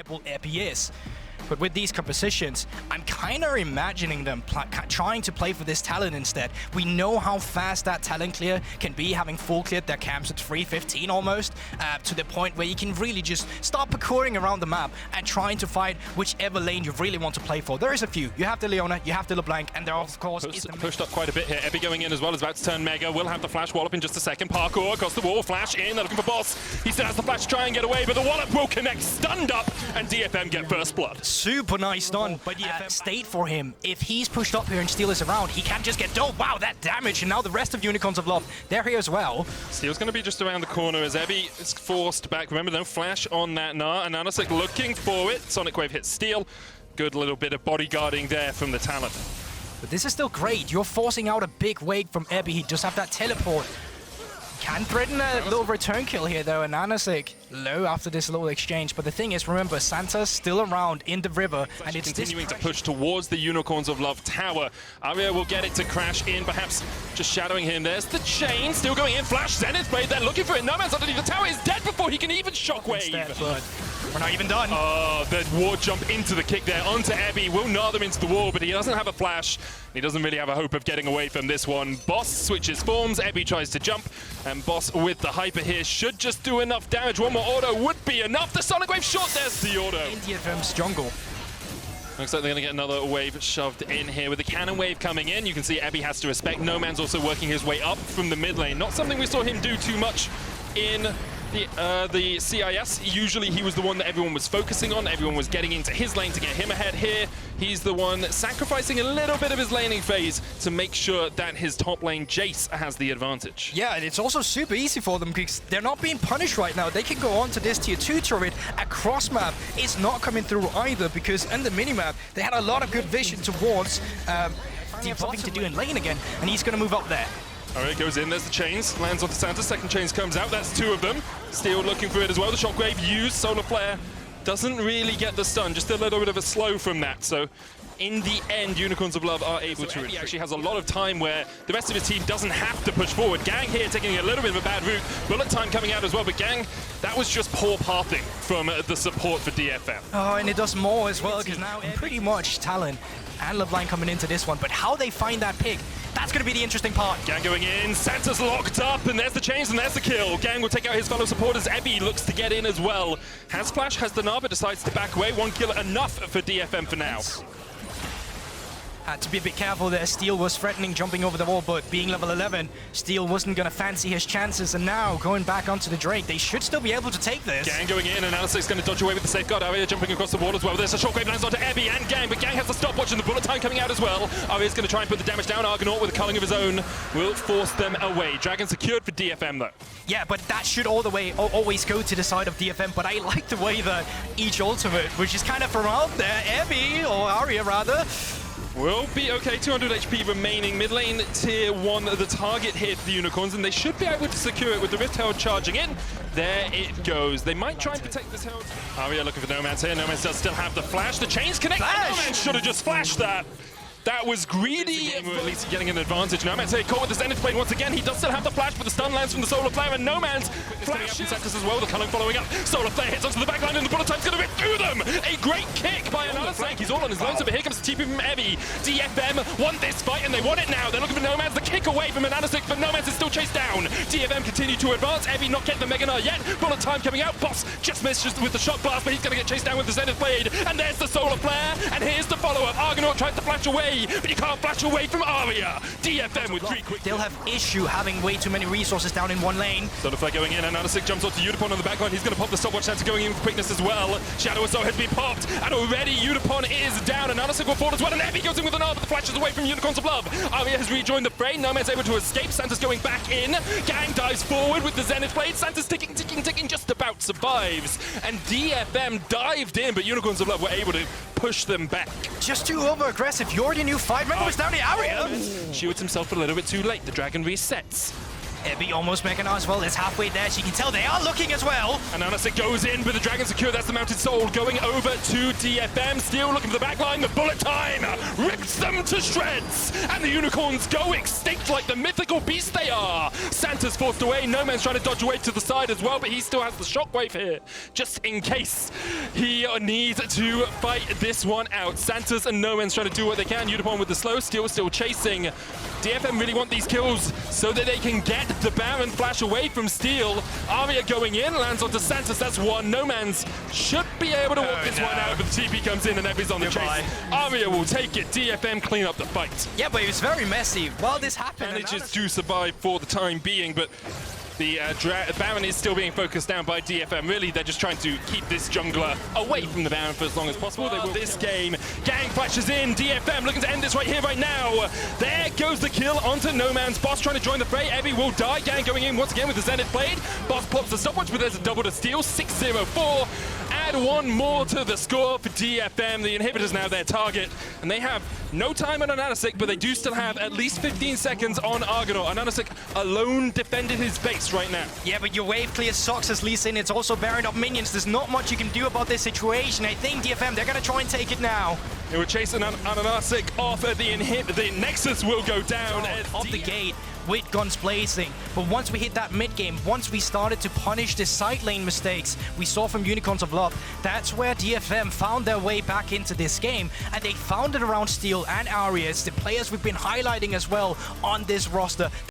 reliable Epi is. But with these compositions, I'm kind of imagining them trying to play for this talent instead. We know how fast that talent clear can be, having full cleared their camps at 3:15 almost, to the point where you can really just start parkouring around the map and trying to find whichever lane you really want to play for. There is a few. You have the Leona, you have the LeBlanc, and there of course is the pushed up quite a bit here. Epi going in as well, is about to turn Mega. Will have the flash wallop in just a second. Parkour across the wall, flash in, they're looking for Boss. He still has the flash to try and get away, but the wallop will connect, stunned up, and DFM get first blood. Super nice stun, but stayed for him. If he's pushed up here and Steel is around, he can just get dope. Wow, that damage, and now the rest of Unicorns of Love, they're here as well. Steel's going to be just around the corner as Epi is forced back. Remember, no flash on that Gnar, and Nanosek looking for it. Sonic Wave hits Steel. Good little bit of bodyguarding there from the talent. But this is still great. You're forcing out a big wave from Epi. He just have that teleport. Can threaten a little return kill here though, and Nanosek low after this little exchange. But the thing is, remember, Santa's still around in the river, and it's continuing to push towards the Unicorns of Love tower. Aria will get it to crash in, perhaps just shadowing him. There's the chain, still going in. Flash, Zenith Blade, they're looking for it. No man's underneath the tower, is dead before he can even shockwave. But we're not even done. Oh, the ward jump into the kick there onto Epi. Will gnar them into the wall, but he doesn't have a flash. He doesn't really have a hope of getting away from this one. Boss switches forms, Epi tries to jump, and Boss with the hyper here should just do enough damage. One more auto would be enough. The Sonic Wave shot, there's the auto. In DFM's jungle. Looks like they're going to get another wave shoved in here. With the cannon wave coming in, you can see Epi has to respect. No Man's also working his way up from the mid lane. Not something we saw him do too much in the CIS. Usually he was the one that everyone was focusing on. Everyone was getting into his lane to get him ahead. Here, he's the one sacrificing a little bit of his laning phase to make sure that his top lane Jace has the advantage. Yeah, and it's also super easy for them because they're not being punished right now. They can go on to this tier 2 turret. Across map is not coming through either because in the minimap they had a lot of good vision towards something to do in lane again, and he's going to move up there. Alright, goes in, there's the chains, lands onto Santa, second chains comes out, that's two of them. Steel looking for it as well, the shockwave used, solar flare doesn't really get the stun, just a little bit of a slow from that, so in the end, Unicorns of Love are able to retreat. He actually has a lot of time where the rest of his team doesn't have to push forward. Gang here taking a little bit of a bad route, bullet time coming out as well, but Gang, that was just poor pathing from the support for DFM. Oh, and it does more as well, because now pretty much Talon and LeBlanc coming into this one, but how they find that pick, that's going to be the interesting part. Gang going in, Santa's locked up, and there's the chains, and there's the kill. Gang will take out his fellow supporters. Epi looks to get in as well. Has flash, has the Gnar, but decides to back away. One kill enough for DFM for now. Had to be a bit careful there. Steel was threatening jumping over the wall, but being level 11, Steel wasn't going to fancy his chances, and now going back onto the Drake, they should still be able to take this. Gang going in, and Nanosec's going to dodge away with the safeguard. Aria jumping across the wall as well. There's a shockwave lands onto Epi and Gang, but Gang has the stopwatch and the bullet time coming out as well. Aria's going to try and put the damage down. Argonaut with a culling of his own will force them away. Dragon secured for DFM though. Yeah, but that should always go to the side of DFM, but I like the way that each ultimate, which is kind of from out there, Epi, or Aria rather, will be okay. 200 HP remaining. Mid lane tier 1, the target here for the Unicorns, and they should be able to secure it with the Rift Herald charging in. There it goes. They might try and protect this Herald. Aria looking for No Man's here. No Man's does still have the flash. The chains connect. No Man's should have just flashed that. That was greedy. We're at least getting an advantage. No Man's here caught with the Zenith Blade once again. He does still have the flash, but the stun lands from the Solar Flare, and No Man's flash as well. The culling following up. Solar Flare hits onto the backline, and the bullet time's going to rip through them. A great kick by another flank. He's all on his lonesome, but here comes the TP from Epi. DFM want this fight, and they want it now. They're looking for No Man's. The kick away from an Nanosec, but No Man's is still chased down. DFM continue to advance. Epi not getting the Mega Gnar yet. Bullet time coming out. Boss just missed with the shock blast, but he's going to get chased down with the Zenith Blade. And there's the Solar Flare, and here's the follow-up. Argonaut tries to flash away, but you can't flash away from Aria. DFM with 3 quick. They'll have issue having way too many resources down in one lane. Solar Flare going in, and Nanosec jumps onto Udipon on the backline. He's going to pop the stopwatch Santa going in with quickness as well. Shadow Assault has been popped, and already Udipon is down, and Nanosec will fall as well, and Epi goes in with an R, but the flash is away from Unicorns of Love. Aria has rejoined the fray. No Man's able to escape. Santa's going back in. Gang dives forward with the Zenith Blade. Santa's ticking, just about survives. And DFM dived in, but Unicorns of Love were able to push them back. Just too over-aggressive. You're the new fight. Remember, it's down to Aria. Shields himself a little bit too late. The dragon resets. Ebby almost mechanized well. It's halfway there. She can tell they are looking as well. And Anasik goes in with the Dragon Secure. That's the Mounted Soul going over to DFM. Steel looking for the backline. The bullet time rips them to shreds. And the Unicorns go extinct like the mythical beast they are. Santa's forced away. No Man's trying to dodge away to the side as well, but he still has the shockwave here, just in case he needs to fight this one out. Santa's and No Man's trying to do what they can. Unicorn with the slow. Steel still chasing. DFM really want these kills so that they can get the Baron flash away from Steel. Arya going in, lands onto Santos, that's one. No Man's should be able to walk this one out, but the TP comes in and Ebby's on the chase. Arya will take it. DFM clean up the fight. Yeah, but it was very messy while this happened. Manages to survive for the time being, but the Baron is still being focused down by DFM. Really, they're just trying to keep this jungler away from the Baron for as long as possible. They will this game. Gang flashes in. DFM looking to end this right here, right now. There goes the kill onto No Man's. Boss trying to join the fray. Ebby will die. Gang going in once again with the Zenith Blade. Boss pops the stopwatch, but there's a double to steal. 6-0-4. Add one more to the score for DFM. The inhibitor's now their target, and they have no time on Anasik, but they do still have at least 15 seconds on Argonaut. Anasik alone defended his base right now. Yeah, but your wave clear sucks as Lee Sin. It's also Baron up minions. There's not much you can do about this situation. I think DFM, they're going to try and take it now. They were chasing Anasik off at the inhib. The Nexus will go down. Off the gate with guns blazing. But once we hit that mid game, once we started to punish the side lane mistakes we saw from Unicorns of Love, that's where DFM found their way back into this game. And they found it around Steel and Arias, the players we've been highlighting as well on this roster.